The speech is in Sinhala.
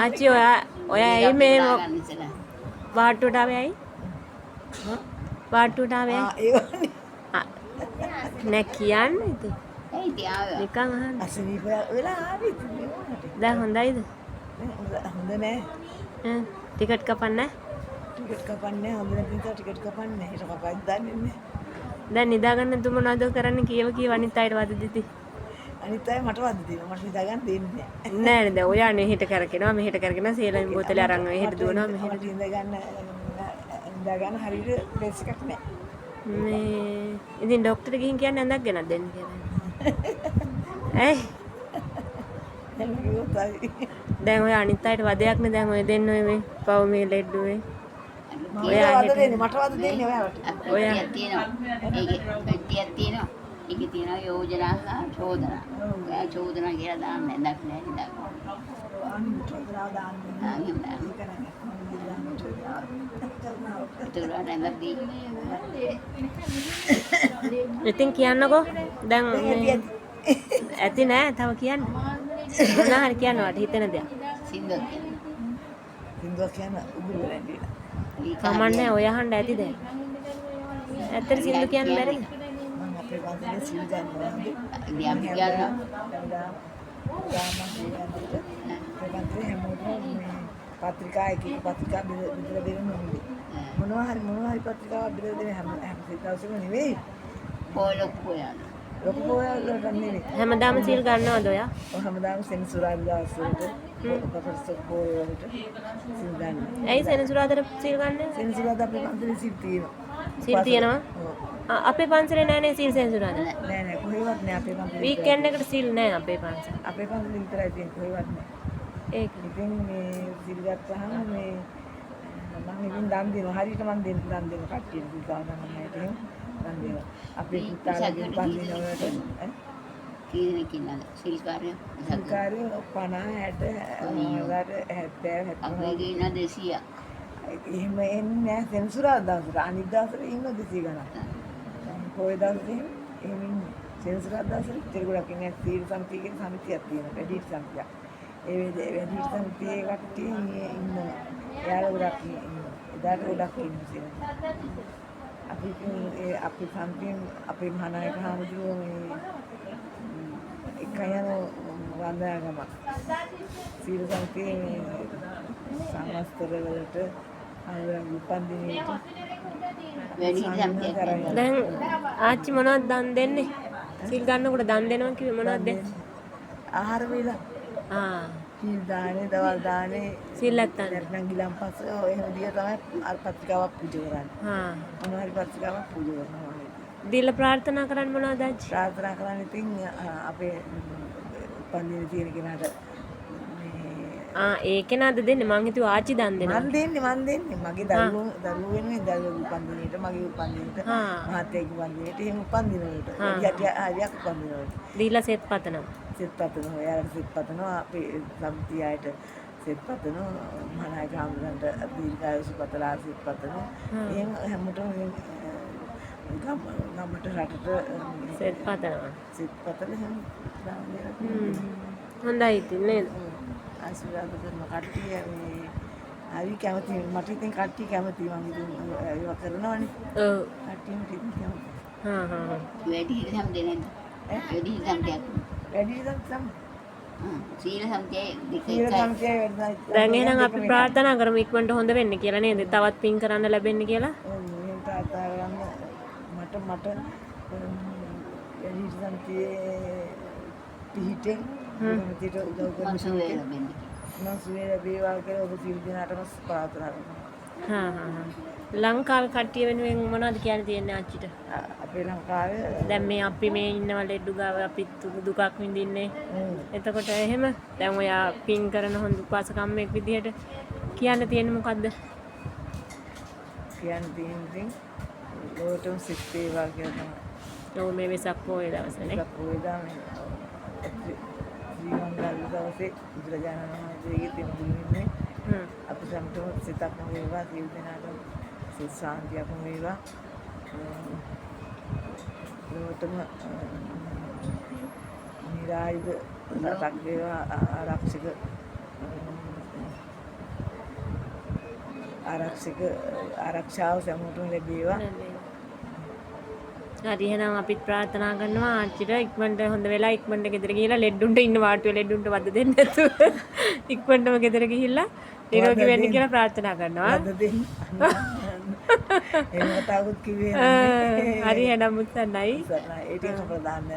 ආච්චි ඔයා ඇයි මේ වාට්ටුවට ආවේ ඇයි? වාට්ටුවට ආවේ ඇයි? නෑ කියන්නේ ඉතින්. ඇයි තියාව? නිකන් අහන්න. අසනීප වෙලා ආවේ දැන් හොඳයිද? හොඳ නෑ. ටිකට් කපන්නේ? ටිකට් කපන්නේ හොඳ නැති නිසා ටිකට් කපන්නේ. ඊට කපයි දන්නේ නැහැ. දැන් නිදාගන්න තුම මොනවද කරන්නේ කීව අනිත් අයට වද දෙති? අනිත් අය මට වද දෙනවා. මට නිදා ගන්න දෙන්නේ නැහැ. නෑ නේද? ඔයා මෙහෙට කරකිනවා මෙහෙට කරගෙන සීලෙන් බෝතලේ අරන් එහෙට දුවනවා මෙහෙට. මට නිදා ගන්න හරියට ප්ලේස් එකක් නැහැ. මේ ඉතින් ડોක්ටර් ගිහින් කියන්නේ ඇඳක් ගෙනත් දෙන්න කියලා. ඇයි? දැන් ඔය අනිත් අයට වදයක් නේ දැන් ඔය දෙන්න ඔය මේ පව මේ ලෙඩ්ඩුවේ. ඔයා වද දෙන්නේ මට වද දෙන්නේ ඔයාට. ඔයා තියෙනවා. ඒකේ පෙට්ටියක් තියෙනවා. ඒකේ තියෙනවා යෝජනා සහ චෝදනා. ඔයා චෝදනා කියලා දාන්නේ නැද්ද නේද? චෝදනාව දාන්නේ. ඉතින් කියන්නකෝ දැන් ඇති නෑ තව කියන්න. මොනවා හරි කියන්නවට හිතෙන දෙයක්. සින්දුවක් කියන උගුරු වෙලන්නේ. කමන්නේ ඔය අහන්න ඇති දැන්. ඇත්තට සින්දු කියන්න බැරිද? මම අපේ වන්දනේ සිල් ගන්නවා. ඉතින් අපි කියනවා පත්‍රිකා එක පත්‍රිකා බෙදලා දෙන්න ඕනේ. මොනවා හරි පත්‍රිකාවක් බෙදලා දෙන්න හැම දවසෙම නෙවෙයි. ලොකු වලට නෙවෙයි. හැමදාම සීල් ගන්නවද ඔයා? ඔය හැමදාම සෙනසුරාදා දවසට පොතපත පොය වලට සිල් ගන්නවා. ඇයි සෙනසුරාදාට සීල් ගන්නේ? සෙනසුරාදා අපේ පන්සලේ සිල් තියෙනවා. සීල් තියෙනවා? අපේ පන්සලේ නෑනේ සීල් සෙනසුරාදා. නෑ කොහෙවත් නෑ අපේ පන්සලේ. වීකෙන්ඩ් එකට සීල් නෑ අපේ පන්සල. අපේ පන්සලේ විතරයි තියෙන්නේ කොහෙවත් නෑ. ඒක. ඉතින් මේ සිල් ගත්තාම මේ මම ඉතින් දන් දෙනවා. හරියට මම දන් දෙනවා කට්ටියට සිල් ගන්නවා මම හිටියේ. දන් දෙනවා. අපේ පුතාලගේ පන්දිනවලට කීදෙනෙක් ඉන්නද? සිල්කාරයෝ. සිල්කාරයෝ 50 60 70 අපේ ඉන්න 200ක්. එහෙම එන්නේ නැහැ සෙනසුරාදා දවසට. අනිත් දවසට ඉන්න 200 ගණන්. කොයි දවසේ එහෙම ඉන්නේ. සෙනසුරාදා දවසට ඉතින් ගොඩක් ඉන්නේ සීල් සමිතියකින් සමිතියක් තියෙනවා. වැඩි සමිතියක්. ඒ වැඩි සමිතියේ කට්ටිය ඉන්නවා. එයාලා ගොඩක් ඉන්නවා. එදාට ගොඩක් ඉන්නවා. අපි අපේ සමිතියෙන් අපේ මහානායක හාමුදුරුවෝ මේ එක යන වන්දනාගම සීල සමිතියේ මේ සමස්තර වලට උපන්දිනේට දැන් ආච්චි මොනවද දන් දෙන්නේ? සීල් ගන්නකොට දන් දෙනවා කිව්වේ මොනවද දෙන්නේ? ආහාර වේලා. සීල් දානේ, දවල් දානේ, සීල් නැත්තම් නැත්නම් ගිලම්පස ඔය එහෙම දිය තමයි අර පත්‍රිකාවක් පූජා කරන්නේ. මොනවා හරි පත්‍රිකාවක් පූජා කරනවා. දීලා ප්‍රාර්ථනා කරන්න මොනවද ආච්චි? ප්‍රාර්ථනා කරන්නේ ඉතින් අපේ උපන්දින තියෙන කෙනාට ඒ කෙනාද දෙන්නේ? මං හිතුවා ආච්චි දන් දෙනවා. මං දෙන්නේ මගේ දරුවෝ වෙනුවෙන් දරුවෝ උපන්දිනේට මගේ උපන්දිනේට මහත්තයාගේ උපන්දිනේට එහෙම උපන්දින වලට හරියක් උපන්දින වලට දීලා සෙත් පතනවා. සෙත් පතනවා. එයාලට සෙත් පතනවා. අපේ සමිතිය අයට සෙත් පතනවා. මහානායක හාමුදුරන්ට දීර්ඝායුෂ පතලා සෙත් පතනවා. එහෙම හැමෝටම ගමට රටට සෙත් පතනවා. සෙත් පතලා එහෙම දාන්නේ. හොඳයි ඉතින් නේද? ආශිර්වාද කරන කට්ටිය මේ හරි කැමති මට ඉතින් කට්ටිය කැමති මම ඉතින් ඒවා කරනවානේ. ඔව්. කට්ටියම ඉතින් කැමති. වැඩි හිතම් දෙන්නේ නැද්ද? වැඩි හිතම් දෙයක්. වැඩි හිතම් සීල සම්පතේ සීල සම්පතේ වැඩි. දැන් එහෙනම් අපි ප්‍රාර්ථනා කරමු ඉක්මනට හොඳ වෙන්න කියලා නේද? තවත් පින් කරන්න ලැබෙන්න කියලා. ඔව් මම ප්‍රාර්ථනා කරන්නේ මට වැඩි සම්පතේ පිහිටෙන් මට උදව් කරන්න මම සුවේ ලැබේවා කියලා ඔබ සියලු දෙනාටම ප්‍රාර්ථනා කරනවා. ලංකාවේ කට්ටිය වෙනුවෙන් මොනවද කියන්න තියෙන්නේ ආච්චිට? අපේ ලංකාවේ දැන් මේ අපි මේ ඉන්නවල ලෙඩු ගාව අපි දුකක් විඳින්නේ. එතකොට එහෙම දැන් ඔයා පින් කරන හොඳ උපාසකම්මෙක් විදිහට කියන්න තියෙන්නේ මොකද්ද? කියන්න තියෙන්නේ ලෝකෙම සිත් වේවා කියලා තමයි. ඔව් මේ වෙසක් පොයේ දවසනේ. වෙසක් පොයේ දවසේ ජීවන්ගල් දවසේ බුදුරජාණන් වහන්සේගේ තිරුදිනේ අපි සම්පූර්ණ සිතක් වේවා සියලු දෙනාටම සිත ශාන්තියක් වේවා. ලෝකෙම නිරායුධ රටක් වේවා ආරක්ෂක ආරක්ෂාව සැමෝටම ලැබේවා. හරි එහෙනම් අපිත් ප්‍රාර්ථනා කරනවා ආච්චිට ඉක්මනට හොඳ වෙලා ඉක්මනට ගෙදර ගිහිල්ලා ලෙඩුන්ට ඉන්න වාටුවේ ලෙඩුන්ට වද දෙන්න නැතුව ඉක්මනටම ගෙදර ගිහිල්ලා නිරෝගී වෙන්න කියලා ප්‍රාර්ථනා කරනවා. වද දෙන්න. එහෙම තාකුත් කිව්වේ නැහැ. හරි එහෙනම් මුත්සන්නයි. ඒ ටික ප්‍රදාන.